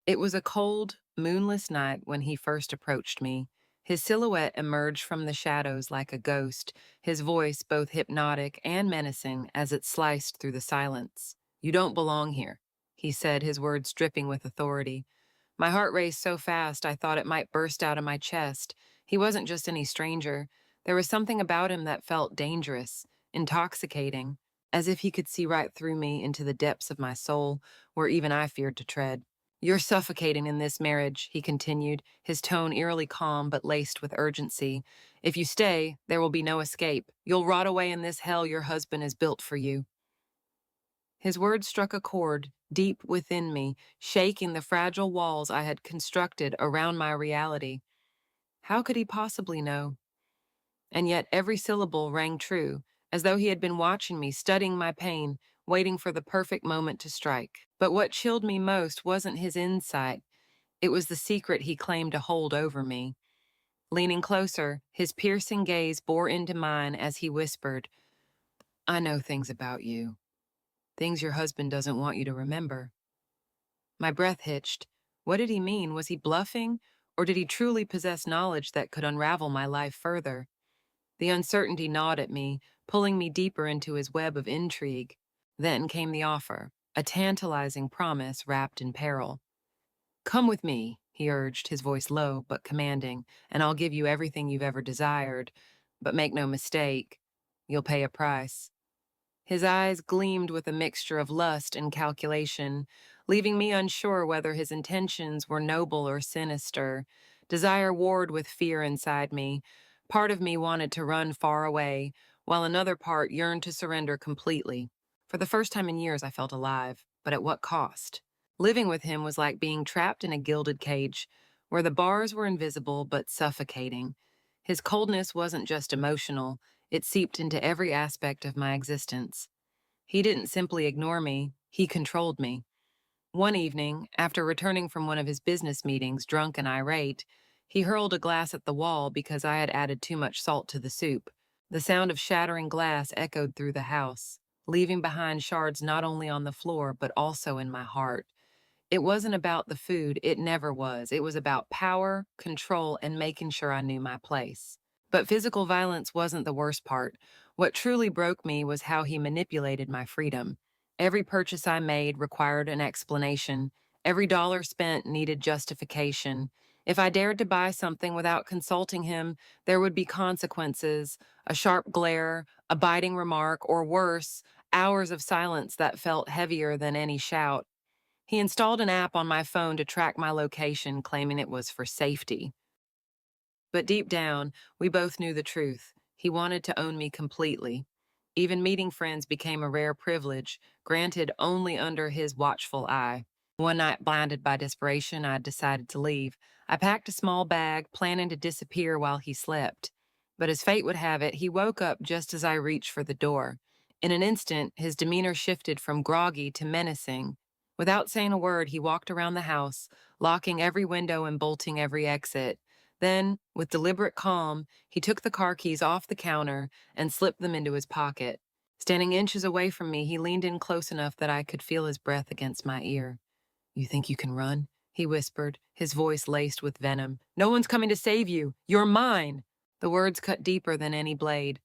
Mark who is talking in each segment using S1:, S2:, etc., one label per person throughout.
S1: It was a cold, moonless night when he first approached me. His silhouette emerged from the shadows like a ghost, his voice both hypnotic and menacing as it sliced through the silence. "You don't belong here," he said, his words dripping with authority. My heart raced so fast I thought it might burst out of my chest. He wasn't just any stranger. There was something about him that felt dangerous, intoxicating, as if he could see right through me into the depths of my soul, where even I feared to tread. "You're suffocating in this marriage," he continued, his tone eerily calm but laced with urgency. "If you stay, there will be no escape. You'll rot away in this hell your husband has built for you." His words struck a chord deep within me, shaking the fragile walls I had constructed around my reality. How could he possibly know? And yet every syllable rang true, as though he had been watching me, studying my pain, waiting for the perfect moment to strike. But what chilled me most wasn't his insight. It was the secret he claimed to hold over me. Leaning closer, his piercing gaze bore into mine as he whispered, "I know things about you. Things your husband doesn't want you to remember." My breath hitched. What did he mean? Was he bluffing? Or did he truly possess knowledge that could unravel my life further? The uncertainty gnawed at me, pulling me deeper into his web of intrigue. Then came the offer, a tantalizing promise wrapped in peril. "Come with me," he urged, his voice low but commanding, "and I'll give you everything you've ever desired. But make no mistake, you'll pay a price." His eyes gleamed with a mixture of lust and calculation, leaving me unsure whether his intentions were noble or sinister. Desire warred with fear inside me. Part of me wanted to run far away, while another part yearned to surrender completely. For the first time in years, I felt alive, but at what cost? Living with him was like being trapped in a gilded cage, where the bars were invisible but suffocating. His coldness wasn't just emotional, it seeped into every aspect of my existence. He didn't simply ignore me, he controlled me. One evening, after returning from one of his business meetings, drunk and irate, he hurled a glass at the wall because I had added too much salt to the soup. The sound of shattering glass echoed through the house, leaving behind shards not only on the floor but also in my heart. It wasn't about the food, it never was. It was about power, control, and making sure I knew my place. But physical violence wasn't the worst part. What truly broke me was how he manipulated my freedom. Every purchase I made required an explanation. Every dollar spent needed justification. If I dared to buy something without consulting him, there would be consequences, a sharp glare, a biting remark, or worse, hours of silence that felt heavier than any shout. He installed an app on my phone to track my location, claiming it was for safety. But deep down, we both knew the truth. He wanted to own me completely. Even meeting friends became a rare privilege, granted only under his watchful eye. One night, blinded by desperation, I decided to leave. I packed a small bag, planning to disappear while he slept. But as fate would have it, he woke up just as I reached for the door. In an instant, his demeanor shifted from groggy to menacing. Without saying a word, he walked around the house, locking every window and bolting every exit. Then, with deliberate calm, he took the car keys off the counter and slipped them into his pocket. Standing inches away from me, he leaned in close enough that I could feel his breath against my ear. "You think you can run?" he whispered, his voice laced with venom. "No one's coming to save you. You're mine." The words cut deeper than any blade.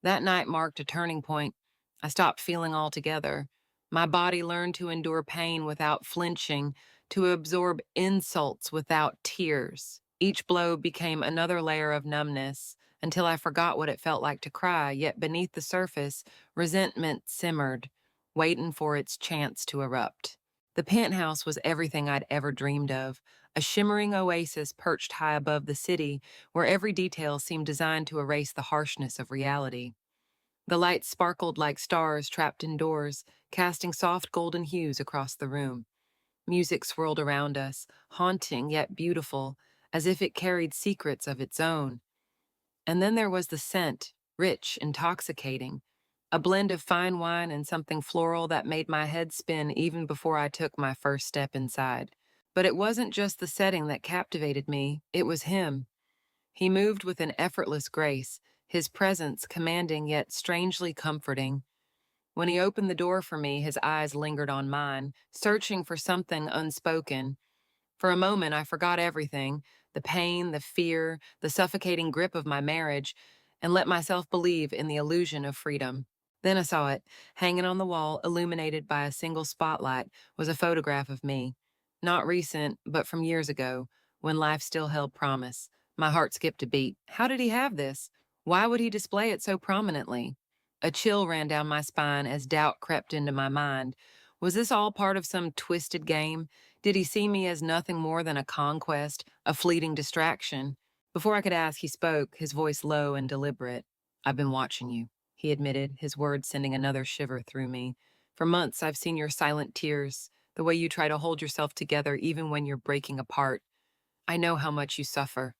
S1: That night marked a turning point. I stopped feeling altogether. My body learned to endure pain without flinching, to absorb insults without tears. Each blow became another layer of numbness until I forgot what it felt like to cry, yet beneath the surface, resentment simmered, waiting for its chance to erupt. The penthouse was everything I'd ever dreamed of, a shimmering oasis perched high above the city where every detail seemed designed to erase the harshness of reality. The lights sparkled like stars trapped indoors, casting soft golden hues across the room. Music swirled around us, haunting yet beautiful, as if it carried secrets of its own. And then there was the scent, rich, intoxicating, a blend of fine wine and something floral that made my head spin even before I took my first step inside. But it wasn't just the setting that captivated me, it was him. He moved with an effortless grace, his presence commanding yet strangely comforting. When he opened the door for me, his eyes lingered on mine, searching for something unspoken. For a moment, I forgot everything, the pain, the fear, the suffocating grip of my marriage, and let myself believe in the illusion of freedom. Then I saw it. Hanging on the wall, illuminated by a single spotlight, was a photograph of me. Not recent, but from years ago, when life still held promise. My heart skipped a beat. How did he have this? Why would he display it so prominently? A chill ran down my spine as doubt crept into my mind. Was this all part of some twisted game? Did he see me as nothing more than a conquest, a fleeting distraction? Before I could ask, he spoke, his voice low and deliberate. I've been watching you, he admitted, his words sending another shiver through me. For months, I've seen your silent tears, the way you try to hold yourself together even when you're breaking apart. I know how much you suffer.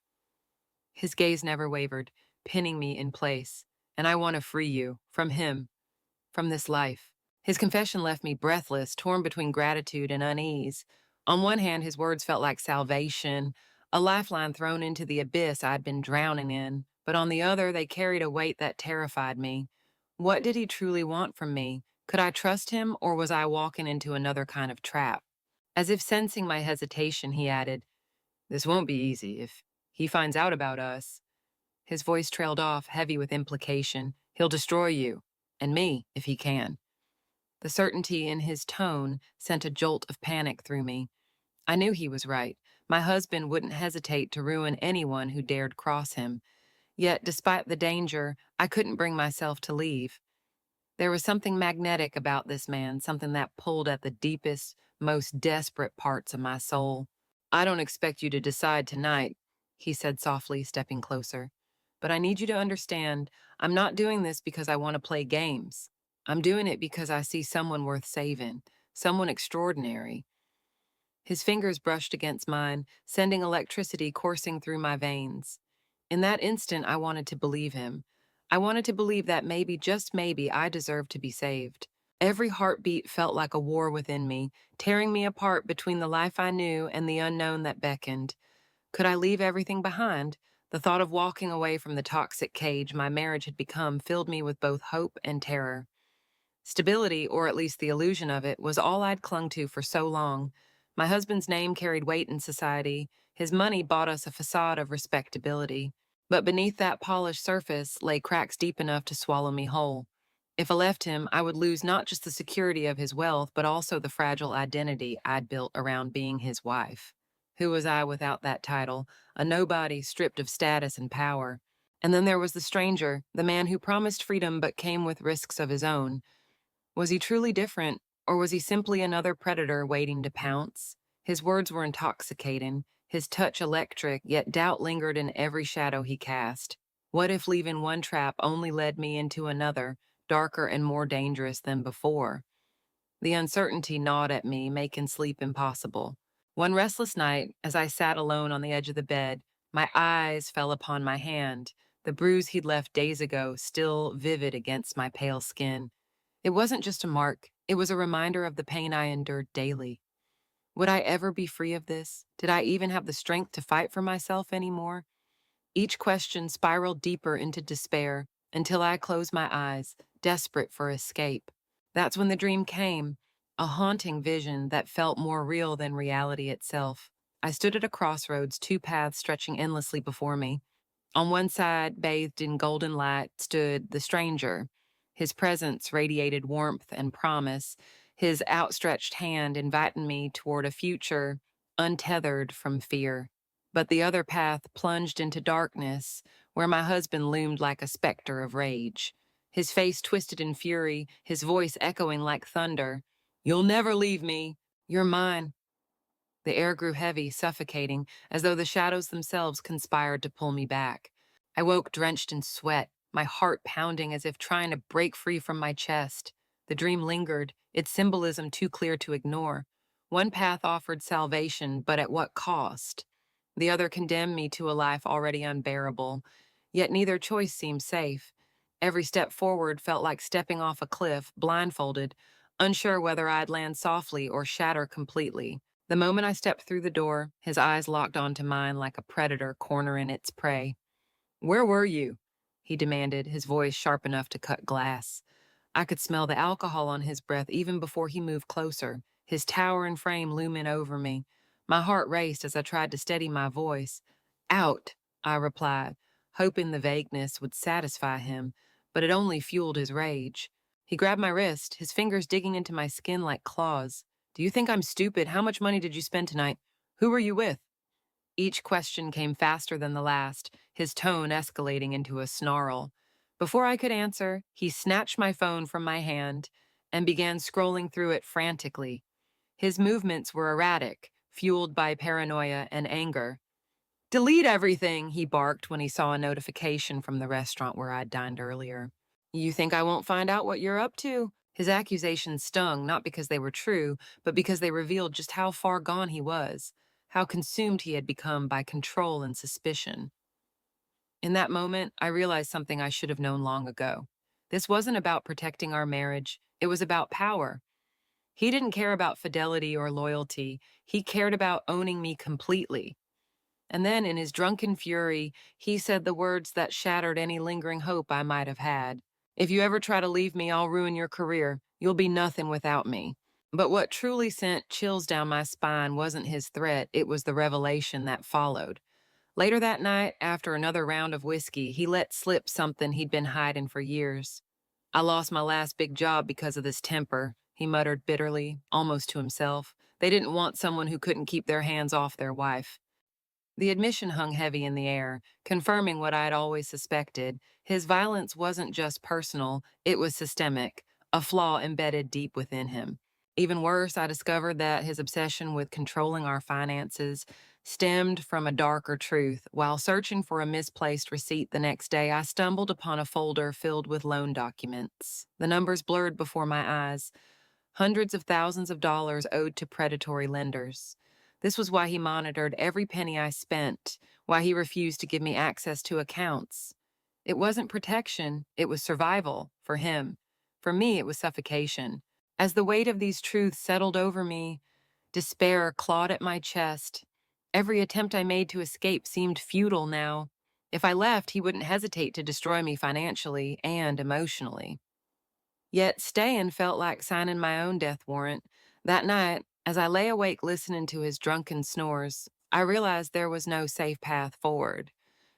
S1: His gaze never wavered, pinning me in place. And I want to free you from him, from this life. His confession left me breathless, torn between gratitude and unease. On one hand, his words felt like salvation, a lifeline thrown into the abyss I'd been drowning in, but on the other, they carried a weight that terrified me. What did he truly want from me? Could I trust him, or was I walking into another kind of trap? As if sensing my hesitation, he added, This won't be easy. If he finds out about us, his voice trailed off, heavy with implication. He'll destroy you, and me, if he can. The certainty in his tone sent a jolt of panic through me. I knew he was right. My husband wouldn't hesitate to ruin anyone who dared cross him. Yet, despite the danger, I couldn't bring myself to leave. There was something magnetic about this man, something that pulled at the deepest, most desperate parts of my soul. I don't expect you to decide tonight, he said softly, stepping closer. But I need you to understand, I'm not doing this because I want to play games. I'm doing it because I see someone worth saving, someone extraordinary. His fingers brushed against mine, sending electricity coursing through my veins. In that instant, I wanted to believe him. I wanted to believe that maybe, just maybe, I deserved to be saved. Every heartbeat felt like a war within me, tearing me apart between the life I knew and the unknown that beckoned. Could I leave everything behind? The thought of walking away from the toxic cage my marriage had become filled me with both hope and terror. Stability, or at least the illusion of it, was all I'd clung to for so long. My husband's name carried weight in society. His money bought us a facade of respectability. But beneath that polished surface lay cracks deep enough to swallow me whole. If I left him, I would lose not just the security of his wealth, but also the fragile identity I'd built around being his wife. Who was I without that title? A nobody stripped of status and power. And then there was the stranger, the man who promised freedom but came with risks of his own. Was he truly different, or was he simply another predator waiting to pounce? His words were intoxicating, his touch electric, yet doubt lingered in every shadow he cast. What if leaving one trap only led me into another, darker and more dangerous than before? The uncertainty gnawed at me, making sleep impossible. One restless night, as I sat alone on the edge of the bed, my eyes fell upon my hand, the bruise he'd left days ago still vivid against my pale skin. It wasn't just a mark, it was a reminder of the pain I endured daily. Would I ever be free of this? Did I even have the strength to fight for myself anymore? Each question spiraled deeper into despair until I closed my eyes, desperate for escape. That's when the dream came, a haunting vision that felt more real than reality itself. I stood at a crossroads, two paths stretching endlessly before me. On one side, bathed in golden light, stood the stranger. His presence radiated warmth and promise, his outstretched hand inviting me toward a future untethered from fear. But the other path plunged into darkness, where my husband loomed like a specter of rage. His face twisted in fury, his voice echoing like thunder. You'll never leave me. You're mine. The air grew heavy, suffocating, as though the shadows themselves conspired to pull me back. I woke drenched in sweat, my heart pounding as if trying to break free from my chest. The dream lingered, its symbolism too clear to ignore. One path offered salvation, but at what cost? The other condemned me to a life already unbearable. Yet neither choice seemed safe. Every step forward felt like stepping off a cliff, blindfolded, unsure whether I'd land softly or shatter completely. The moment I stepped through the door, his eyes locked onto mine like a predator cornering its prey. Where were you? He demanded, his voice sharp enough to cut glass. I could smell the alcohol on his breath even before he moved closer, his towering frame looming over me. My heart raced as I tried to steady my voice. Out, I replied, hoping the vagueness would satisfy him, but it only fueled his rage. He grabbed my wrist, his fingers digging into my skin like claws. Do you think I'm stupid? How much money did you spend tonight? Who were you with? Each question came faster than the last, his tone escalating into a snarl. Before I could answer, he snatched my phone from my hand and began scrolling through it frantically. His movements were erratic, fueled by paranoia and anger. Delete everything, he barked when he saw a notification from the restaurant where I'd dined earlier. You think I won't find out what you're up to? His accusations stung not because they were true, but because they revealed just how far gone he was, how consumed he had become by control and suspicion. In that moment, I realized something I should have known long ago. This wasn't about protecting our marriage, it was about power. He didn't care about fidelity or loyalty, he cared about owning me completely. And then, in his drunken fury, he said the words that shattered any lingering hope I might have had. If you ever try to leave me, I'll ruin your career. You'll be nothing without me. But what truly sent chills down my spine wasn't his threat, it was the revelation that followed. Later that night, after another round of whiskey, he let slip something he'd been hiding for years. I lost my last big job because of this temper, he muttered bitterly, almost to himself. They didn't want someone who couldn't keep their hands off their wife. The admission hung heavy in the air, confirming what I had always suspected. His violence wasn't just personal, it was systemic, a flaw embedded deep within him. Even worse, I discovered that his obsession with controlling our finances stemmed from a darker truth. While searching for a misplaced receipt the next day, I stumbled upon a folder filled with loan documents. The numbers blurred before my eyes, hundreds of thousands of dollars owed to predatory lenders. This was why he monitored every penny I spent, why he refused to give me access to accounts. It wasn't protection, it was survival for him. For me, it was suffocation. As the weight of these truths settled over me, despair clawed at my chest. Every attempt I made to escape seemed futile now. If I left, he wouldn't hesitate to destroy me financially and emotionally. Yet staying felt like signing my own death warrant. That night, as I lay awake listening to his drunken snores, I realized there was no safe path forward.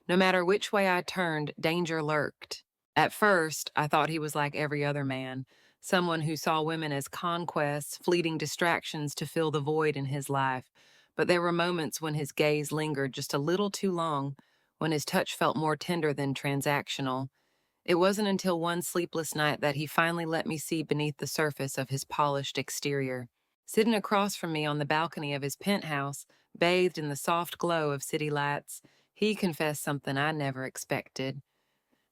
S1: No matter which way I turned, danger lurked. At first, I thought he was like every other man, someone who saw women as conquests, fleeting distractions to fill the void in his life. But there were moments when his gaze lingered just a little too long, when his touch felt more tender than transactional. It wasn't until one sleepless night that he finally let me see beneath the surface of his polished exterior. Sitting across from me on the balcony of his penthouse, bathed in the soft glow of city lights, he confessed something I never expected.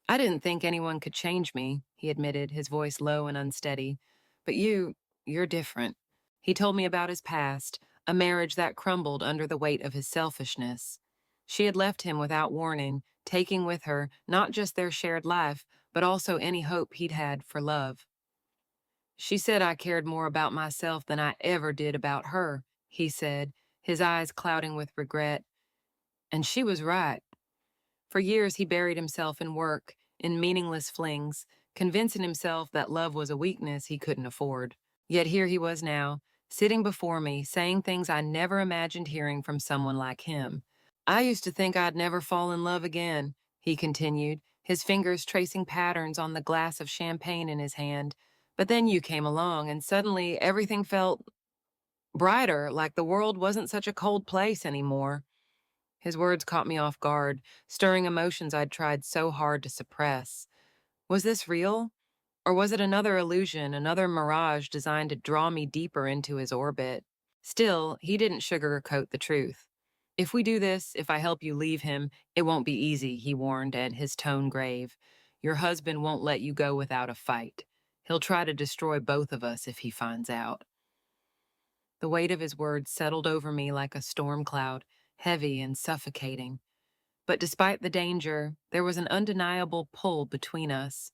S1: I didn't think anyone could change me, he admitted, his voice low and unsteady. But you're different. He told me about his past, a marriage that crumbled under the weight of his selfishness. She had left him without warning, taking with her not just their shared life, but also any hope he'd had for love. She said I cared more about myself than I ever did about her, he said, his eyes clouding with regret. And she was right. For years, he buried himself in work, in meaningless flings, convincing himself that love was a weakness he couldn't afford. Yet here he was now, sitting before me, saying things I never imagined hearing from someone like him. I used to think I'd never fall in love again, he continued, his fingers tracing patterns on the glass of champagne in his hand. But then you came along, and suddenly everything felt brighter, like the world wasn't such a cold place anymore. His words caught me off guard, stirring emotions I'd tried so hard to suppress. Was this real? Or was it another illusion, another mirage designed to draw me deeper into his orbit? Still, he didn't sugarcoat the truth. If we do this, if I help you leave him, it won't be easy, he warned, and his tone grave. Your husband won't let you go without a fight. He'll try to destroy both of us if he finds out. The weight of his words settled over me like a storm cloud, heavy and suffocating. But despite the danger, there was an undeniable pull between us,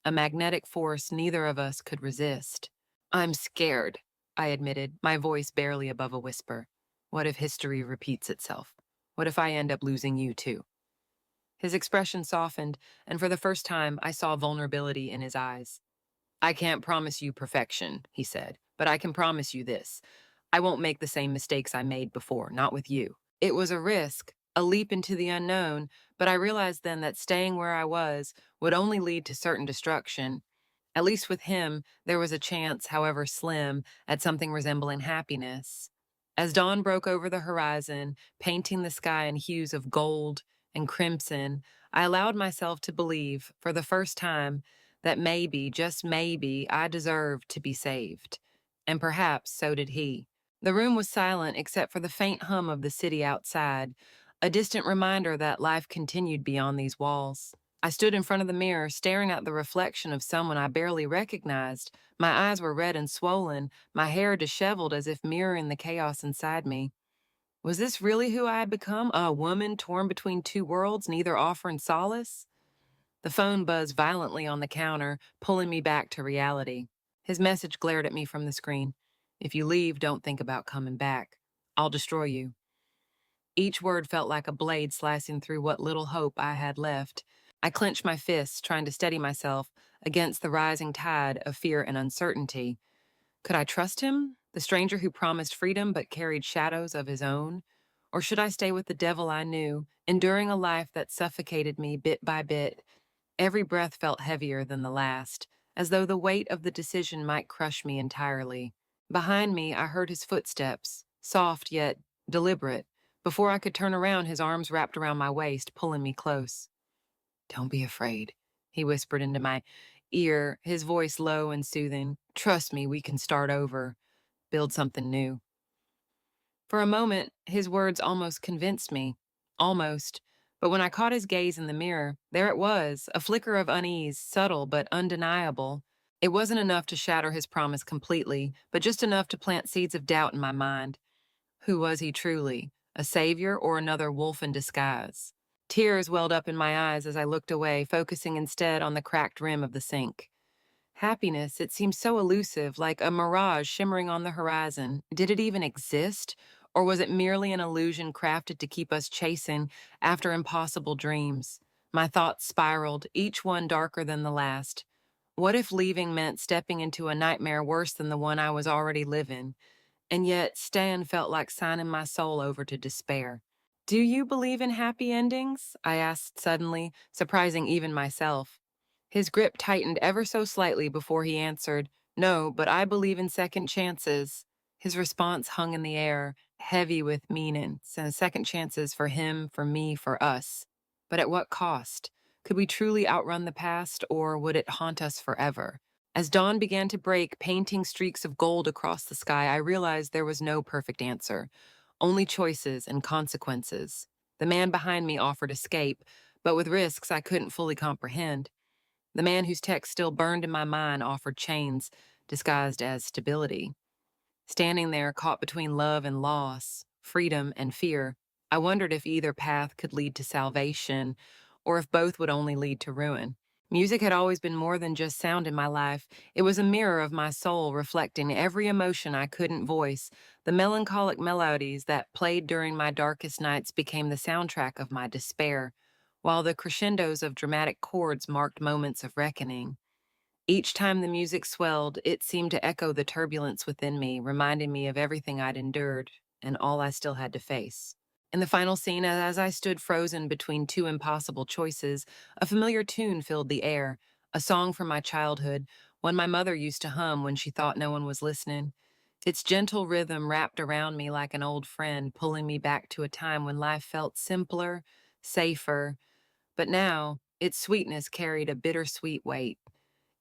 S1: a magnetic force neither of us could resist. I'm scared, I admitted, my voice barely above a whisper. What if history repeats itself? What if I end up losing you too? His expression softened, and for the first time, I saw vulnerability in his eyes. I can't promise you perfection, he said, but I can promise you this. I won't make the same mistakes I made before, not with you. It was a risk, a leap into the unknown, but I realized then that staying where I was would only lead to certain destruction. At least with him, there was a chance, however slim, at something resembling happiness. As dawn broke over the horizon, painting the sky in hues of gold and crimson, I allowed myself to believe, for the first time, that maybe, just maybe, I deserved to be saved. And perhaps so did he. The room was silent except for the faint hum of the city outside, a distant reminder that life continued beyond these walls. I stood in front of the mirror, staring at the reflection of someone I barely recognized. My eyes were red and swollen, my hair disheveled as if mirroring the chaos inside me. Was this really who I had become? A woman torn between two worlds, neither offering solace? The phone buzzed violently on the counter, pulling me back to reality. His message glared at me from the screen. If you leave, don't think about coming back. I'll destroy you. Each word felt like a blade slicing through what little hope I had left. I clenched my fists, trying to steady myself against the rising tide of fear and uncertainty. Could I trust him, the stranger who promised freedom but carried shadows of his own? Or should I stay with the devil I knew, enduring a life that suffocated me bit by bit? Every breath felt heavier than the last, as though the weight of the decision might crush me entirely. Behind me, I heard his footsteps, soft yet deliberate. Before I could turn around, his arms wrapped around my waist, pulling me close. Don't be afraid, he whispered into my ear, his voice low and soothing. Trust me, we can start over, build something new. For a moment, his words almost convinced me. Almost. But when I caught his gaze in the mirror, there it was, a flicker of unease, subtle but undeniable. It wasn't enough to shatter his promise completely, but just enough to plant seeds of doubt in my mind. Who was he truly? A savior or another wolf in disguise? Tears welled up in my eyes as I looked away, focusing instead on the cracked rim of the sink. Happiness, it seemed so elusive, like a mirage shimmering on the horizon. Did it even exist? Or was it merely an illusion crafted to keep us chasing after impossible dreams? My thoughts spiraled, each one darker than the last. What if leaving meant stepping into a nightmare worse than the one I was already living? And yet, Stan felt like signing my soul over to despair. Do you believe in happy endings? I asked suddenly, surprising even myself. His grip tightened ever so slightly before he answered, No, but I believe in second chances. His response hung in the air, heavy with meaning, and second chances for him, for me, for us. But at what cost? Could we truly outrun the past, or would it haunt us forever? As dawn began to break, painting streaks of gold across the sky, I realized there was no perfect answer, only choices and consequences. The man behind me offered escape, but with risks I couldn't fully comprehend. The man whose text still burned in my mind offered chains disguised as stability. Standing there, caught between love and loss, freedom and fear, I wondered if either path could lead to salvation, or if both would only lead to ruin. Music had always been more than just sound in my life. It was a mirror of my soul, reflecting every emotion I couldn't voice. The melancholic melodies that played during my darkest nights became the soundtrack of my despair, while the crescendos of dramatic chords marked moments of reckoning. Each time the music swelled, it seemed to echo the turbulence within me, reminding me of everything I'd endured and all I still had to face. In the final scene, as I stood frozen between two impossible choices, a familiar tune filled the air, a song from my childhood, one my mother used to hum when she thought no one was listening. Its gentle rhythm wrapped around me like an old friend, pulling me back to a time when life felt simpler, safer, but now its sweetness carried a bittersweet weight.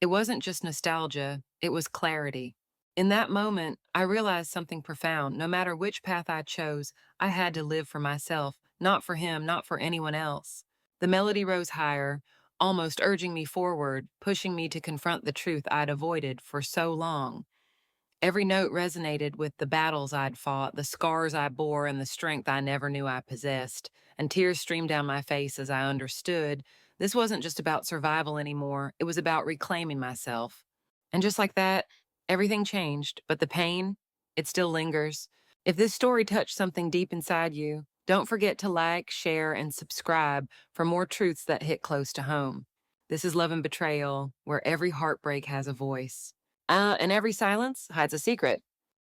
S1: It wasn't just nostalgia, it was clarity. In that moment, I realized something profound. No matter which path I chose, I had to live for myself, not for him, not for anyone else. The melody rose higher, almost urging me forward, pushing me to confront the truth I'd avoided for so long. Every note resonated with the battles I'd fought, the scars I bore, and the strength I never knew I possessed. And tears streamed down my face as I understood this wasn't just about survival anymore, it was about reclaiming myself. And just like that, everything changed, but the pain, it still lingers. If this story touched something deep inside you, don't forget to like, share, and subscribe for more truths that hit close to home. This is Love and Betrayal, where every heartbreak has a voice. And every silence hides a secret.